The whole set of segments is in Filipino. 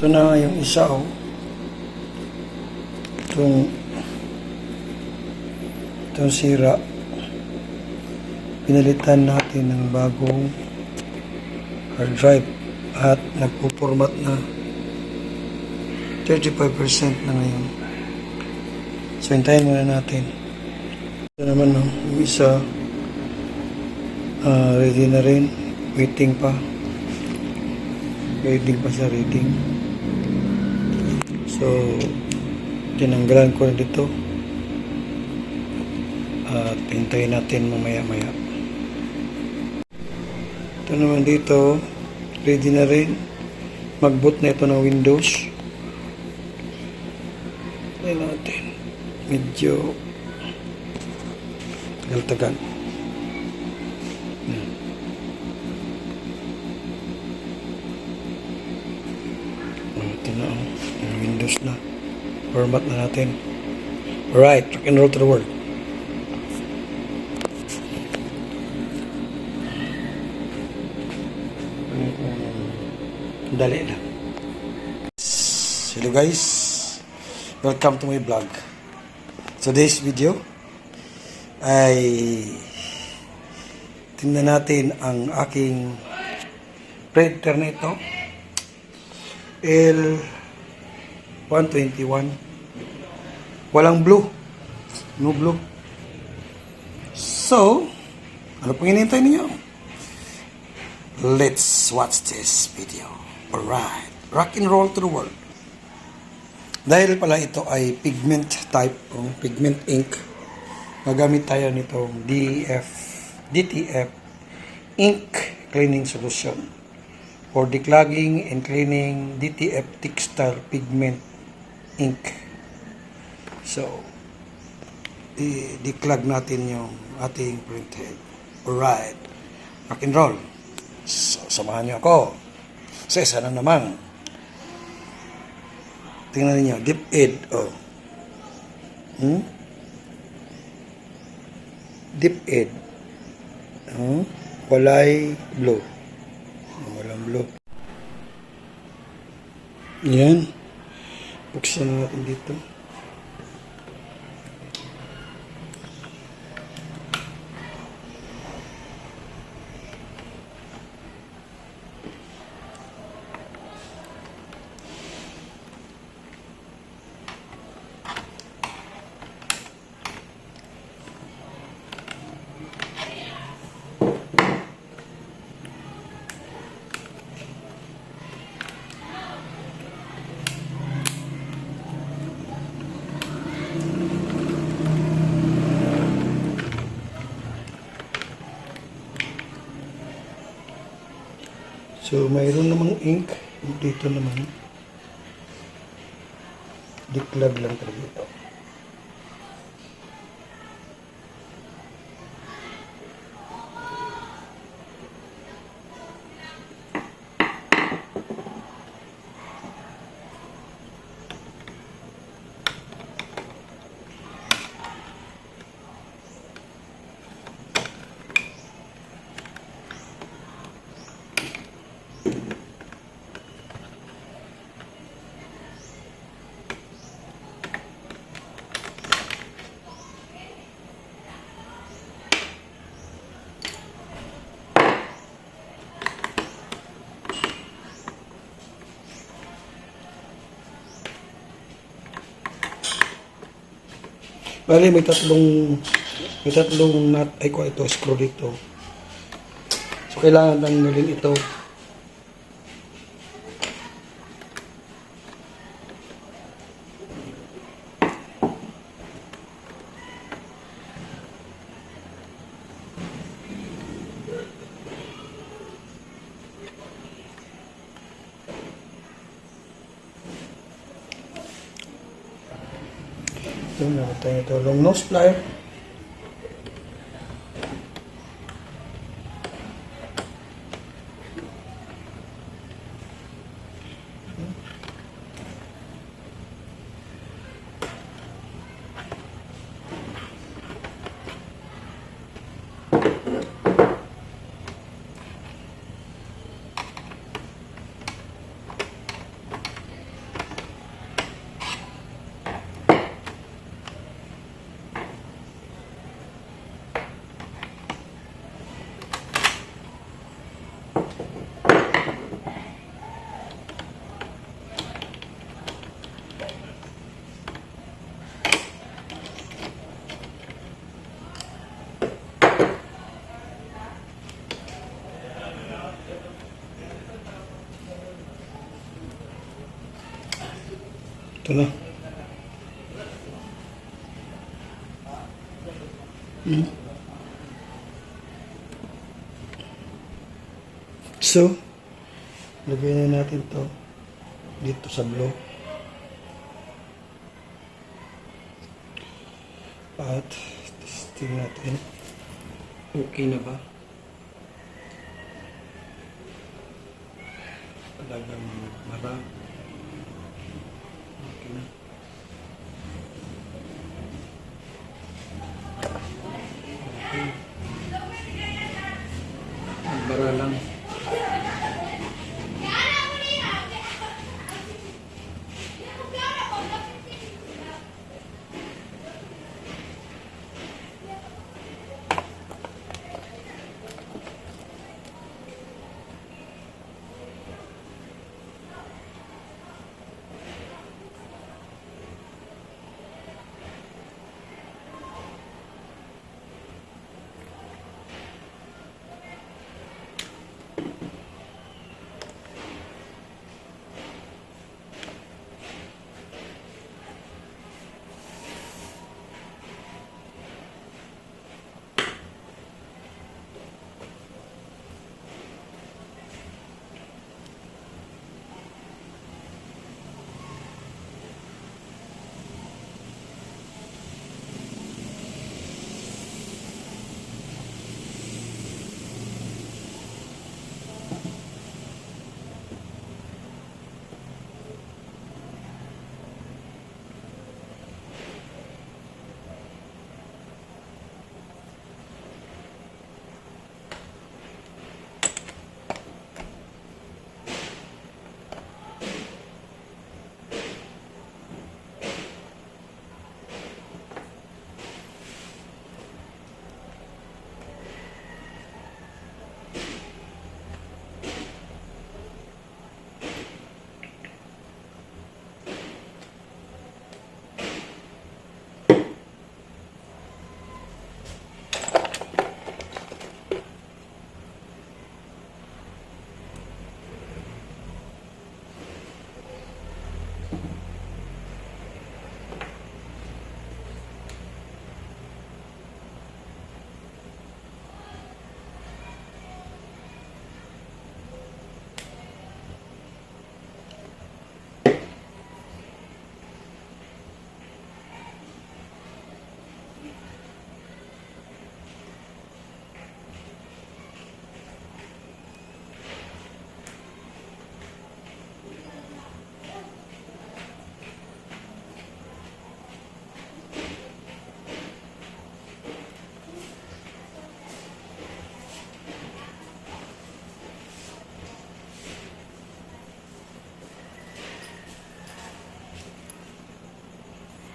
Ito na yung isa, oh. Itong sira. Pinalitan natin ng bagong hard drive at nagpo-format na 35% na ngayon. So, hintayin muna natin. Ito naman, no, yung isa ready na rin. Waiting pa. Waiting pa sa reading. So, tinanggalan ko na dito. At hintayin natin mamaya-maya. Ito naman dito, ready na rin. Mag-boot na ito ng Windows. Hintayin natin. Medyo tagal-tagal. Ito na, yung Windows na. Format na natin. Alright, rock and roll to the world. Dali lang. Hello guys, welcome to my vlog. Today's video ay tingnan natin ang aking printer na ito, L121. Walang blue, no blue. So ano pong hinihintay ninyo? Let's watch this video. Alright, rock and roll to the world. Dahil pala ito ay pigment type, pigment ink, gagamit tayo nitong DTF ink cleaning solution for declogging and cleaning DTF textile pigment ink. So, i-declog natin yung ating printhead. Alright, rock and roll. So, samahan niyo ako. So, isa na naman. Tingnan niyo, deep ed, oh. Deep ed. Walay blue. Walang blue. Yan. Buksan na natin dito. So, mayroon namang ink. Dito naman. Declog lang talaga ito. Bali, may tatlong nut, ay ko ito, screw dito. So, kailangan tanggalin ito. Ito, nakita ito, long nose plier. Ito na. So, lagyan na natin to dito sa blow. At testing natin. Okay na ba? Talagang marami. Okay na. Okay. Magbara lang.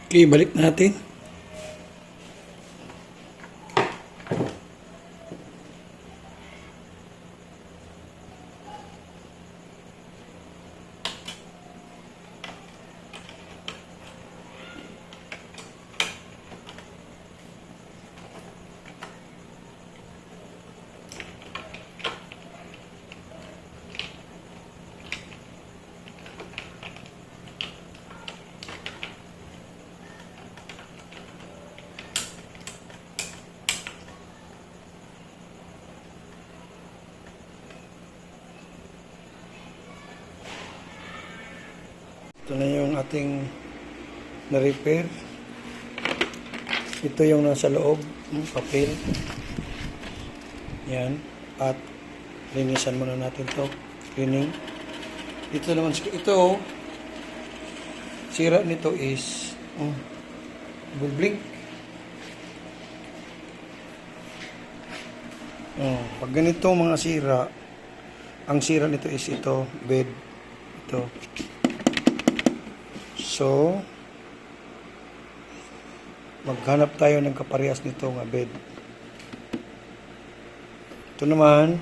Okay, balik natin. Ito na yung ating na-repair. Ito yung nasa loob, yung papel. Yan. At linisan muna natin to. Cleaning. Ito naman, ito, sira nito is blink. Pag ganito mga sira, ang sira nito is ito, bed. Ito. So, maghanap tayo ng kaparehas nito nga bed. Ito naman,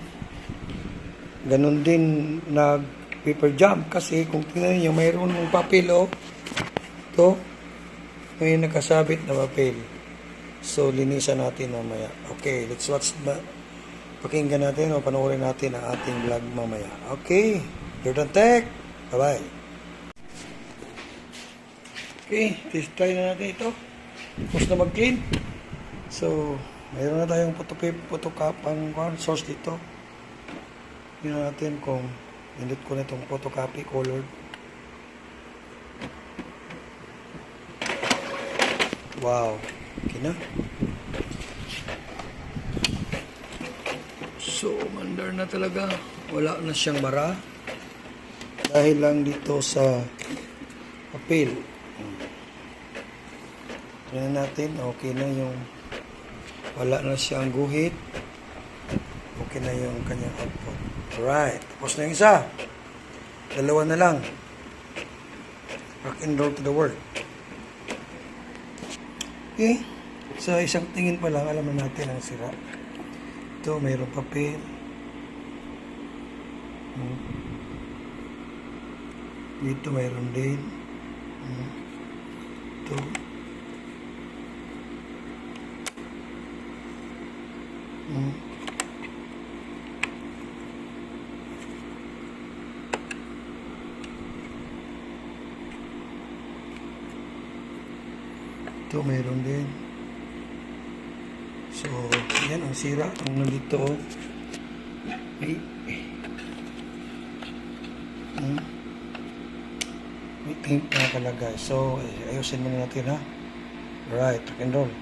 ganun din nag-paper jam kasi kung tingnan niyo mayroon ng papel ito, may nakasabit na papel. So, linisan natin mamaya. Okay, let's watch. Pakinggan natin o panoorin natin ang ating vlog mamaya. Okay, Jordan Tech. Bye-bye. Okay, try na natin ito. Tapos na mag-clean. So, mayroon na tayong source dito. Tingnan natin kung indot ko na itong photocopy colored. Wow. Okay na. So, mandar na talaga. Wala na siyang mara. Dahil lang dito sa papel. Tingnan natin. Okay na yung wala na siyang guhit. Okay na yung kanyang output. Alright. Tapos na yung isa. Dalawa na lang. Rock and roll to the world. Okay. Sa isang tingin pa lang, alam na natin ang sira. Ito, mayroong papel. Dito mayroon din. Ito. Ito mayroon din. So, yan ang sira. Ang nandito, may paint na nakalagay. So, ayusin muna natin ha. Right, rock and roll.